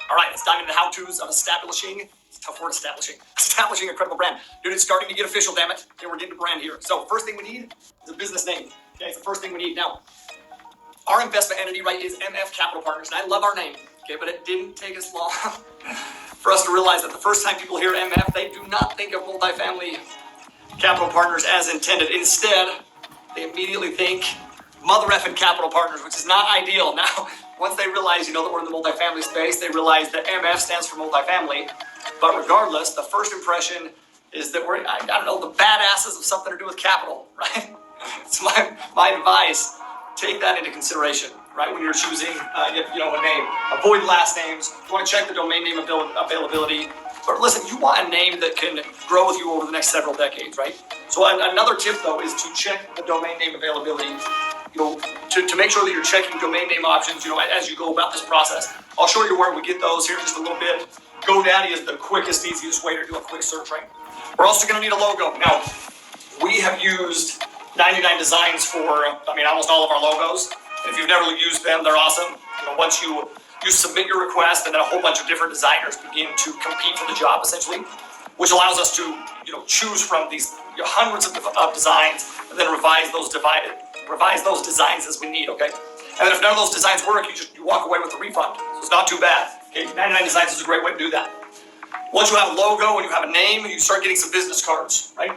All right, let's dive into the how-tos of establishing, it's a tough word, establishing a credible brand. Dude, it's starting to get official, damn it. Okay, we're getting to brand here. So first thing we need is a business name. Okay, it's the first thing we need. Now, our investment entity, right, is MF Capital Partners. And I love our name, okay, but it didn't take us long for us to realize that the first time people hear MF, they do not think of multifamily capital partners as intended. Instead, they immediately think mother effing capital partners, which is not ideal. Now, once they realize, that we're in the multifamily space, they realize that MF stands for multifamily. But regardless, the first impression is that we're, I don't know, the badasses of something to do with capital, right? It's my advice. Take that into consideration, right? When you're choosing, a name. Avoid last names. You want to check the domain name availability. But listen, you want a name that can grow with you over the next several decades, right? So another tip, though, is to check the domain name availability. To make sure that you're checking domain name options, as you go about this process. I'll show you where we get those here in just a little bit. GoDaddy is the quickest, easiest way to do a quick search, right? We're also going to need a logo. Now, we have used 99 Designs for, almost all of our logos. And if you've never used them, they're awesome. Once you submit your request, and then a whole bunch of different designers begin to compete for the job, essentially, which allows us to, choose from these hundreds of designs and then revise those designs as we need, okay? And then if none of those designs work, you walk away with a refund. So it's not too bad, okay? 99 Designs is a great way to do that. Once you have a logo and you have a name, you start getting some business cards, right?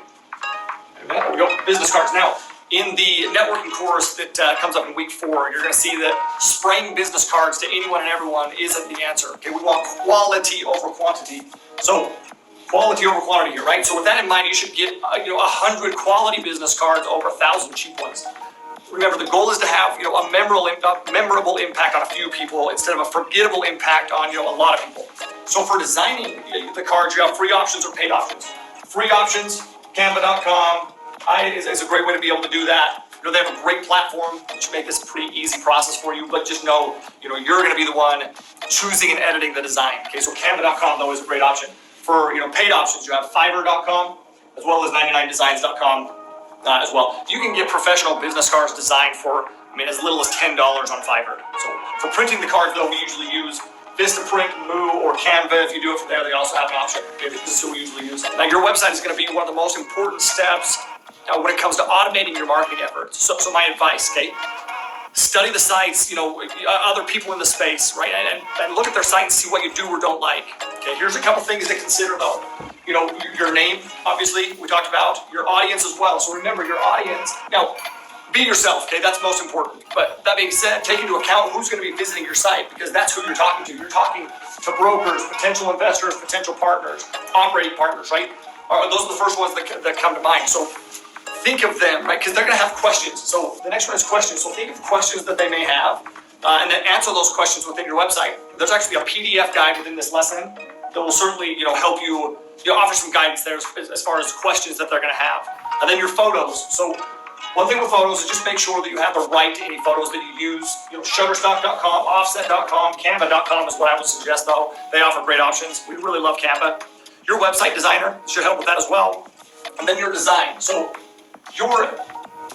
There we go, business cards. Now, in the networking course that comes up in week 4, you're going to see that spraying business cards to anyone and everyone isn't the answer. Okay, we want quality over quantity. So, quality over quantity here, right? So with that in mind, you should get 100 quality business cards over 1,000 cheap ones. Remember, the goal is to have a memorable impact on a few people instead of a forgettable impact on a lot of people. So for designing the cards, you have free options or paid options. Free options, Canva.com. Is a great way to be able to do that. They have a great platform which make this a pretty easy process for you, but just know, you're going to be the one choosing and editing the design. Okay, so Canva.com though is a great option. For paid options, you have Fiverr.com as well as 99designs.com as well. You can get professional business cards designed for as little as $10 on Fiverr. So for printing the cards though, we usually use Vistaprint, Moo, or Canva. If you do it from there, they also have an option. Okay, this is what we usually use. Now your website is going to be one of the most important steps when it comes to automating your marketing efforts. So my advice, okay, study the sites, other people in the space, right? And look at their site and see what you do or don't like. Okay, here's a couple things to consider though. Your name, obviously, we talked about, your audience as well. So remember your audience. Now, be yourself, okay? That's most important. But that being said, take into account who's going to be visiting your site, because that's who you're talking to. You're talking to brokers, potential investors, potential partners, operating partners, right? Those are the first ones that come to mind. So think of them, right? Because they're going to have questions. So the next one is questions. So think of questions that they may have, and then answer those questions within your website. There's actually a PDF guide within this lesson that will certainly, help you, offer some guidance there as far as questions that they're going to have. And then your photos. So one thing with photos is just make sure that you have the right to any photos that you use. Shutterstock.com, Offset.com, Canva.com is what I would suggest though. They offer great options. We really love Canva. Your website designer should help with that as well. And then your design. So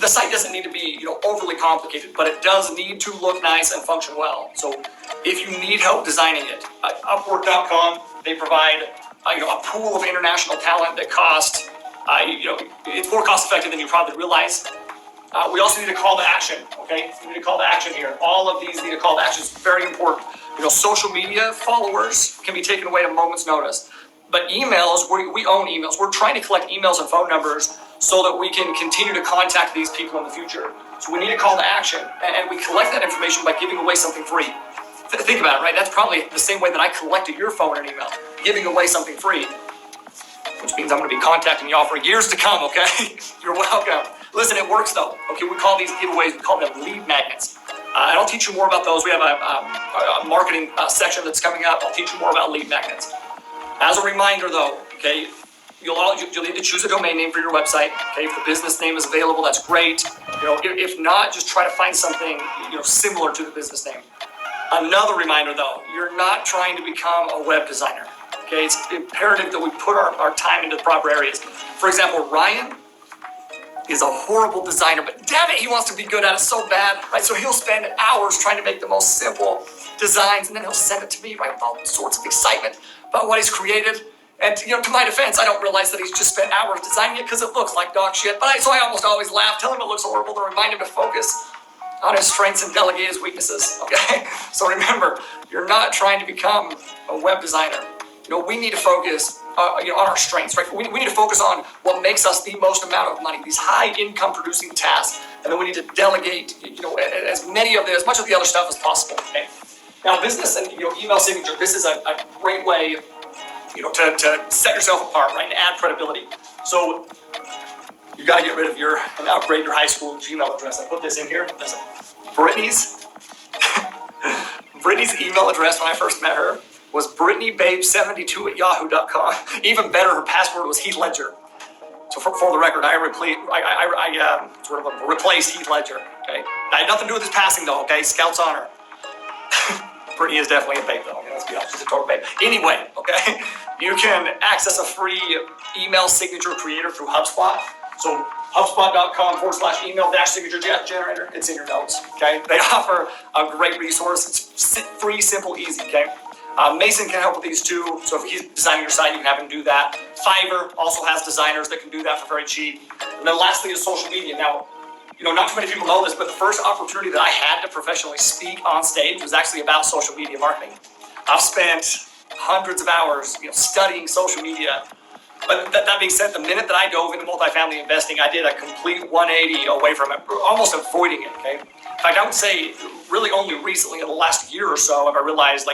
the site doesn't need to be overly complicated, but it does need to look nice and function well. So if you need help designing it, Upwork.com, they provide a pool of international talent that costs it's more cost effective than you probably realize. We also need a call to action, okay? We need a call to action here. All of these need a call to action. It's very important. Social media followers can be taken away at a moment's notice. But emails, we own emails. We're trying to collect emails and phone numbers so that we can continue to contact these people in the future. So we need a call to action. And we collect that information by giving away something free. Think about it, right? That's probably the same way that I collected your phone and email, giving away something free. Which means I'm going to be contacting y'all for years to come, okay? You're welcome. Listen, it works though. Okay, we call these giveaways, we call them lead magnets. And I'll teach you more about those. We have a marketing section that's coming up. I'll teach you more about lead magnets. As a reminder though, okay, you'll need to choose a domain name for your website. Okay, if the business name is available, that's great. If not, just try to find something similar to the business name. Another reminder though, you're not trying to become a web designer. Okay, it's imperative that we put our time into the proper areas. For example, Ryan is a horrible designer, but damn it, he wants to be good at it so bad, right? So he'll spend hours trying to make the most simple designs, and then he'll send it to me, right, with all sorts of excitement about what he's created. And to my defense, I don't realize that he's just spent hours designing it because it looks like dog shit. So I almost always laugh, tell him it looks horrible, to remind him to focus on his strengths and delegate his weaknesses. Okay? So remember, you're not trying to become a web designer. We need to focus on our strengths, right? We need to focus on what makes us the most amount of money, these high income producing tasks, and then we need to delegate, as much of the other stuff as possible. Okay. Now, business and email signature. This is a great way, to set yourself apart, right, and add credibility. So you got to get rid of and upgrade your high school Gmail address. I put this in here. There's Brittany's email address when I first met her was BrittanyBabe72@yahoo.com. Even better, her password was Heath Ledger. So for the record, I replaced Heath Ledger. Okay, I had nothing to do with his passing though. Okay, Scout's honor. Brittany is definitely a babe though. Okay, let's be honest, she's a total babe. Anyway, okay, you can access a free email signature creator through HubSpot. So HubSpot.com/email-signature generator. It's in your notes. Okay, they offer a great resource. It's free, simple, easy. Okay. Mason can help with these too. So if he's designing your site, you can have him do that. Fiverr also has designers that can do that for very cheap. And then lastly is social media. Now, not too many people know this, but the first opportunity that I had to professionally speak on stage was actually about social media marketing. I've spent hundreds of hours, studying social media. But that being said, the minute that I dove into multifamily investing, I did a complete 180 away from it, almost avoiding it. Okay. In fact, I would say really only recently, in the last year or so, have I realized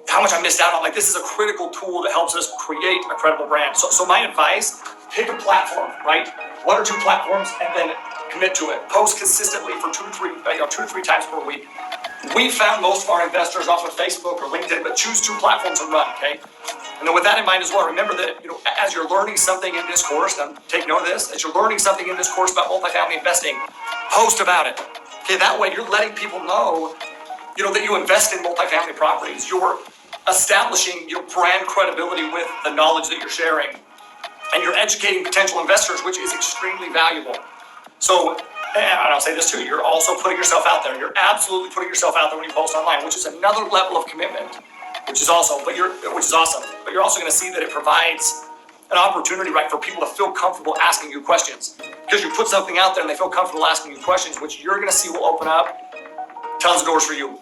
how much I missed out on. This is a critical tool that helps us create a credible brand. So my advice, pick a platform, right? 1 or 2 platforms, and then commit to it. Post consistently for 2 to 3 times per week. We found most of our investors off of Facebook or LinkedIn, but choose 2 platforms and run, okay? And then with that in mind as well, remember that, as you're learning something in this course, and take note of this, as you're learning something in this course about multifamily investing, post about it. Okay, that way you're letting people know, that you invest in multifamily properties. You're establishing your brand credibility with the knowledge that you're sharing, and you're educating potential investors, which is extremely valuable. So, and I'll say this too, you're also putting yourself out there. You're absolutely putting yourself out there when you post online, which is another level of commitment, which is awesome. But you're also going to see that it provides an opportunity, right, for people to feel comfortable asking you questions, because you put something out there and they feel comfortable asking you questions, which you're going to see will open up tons of doors for you.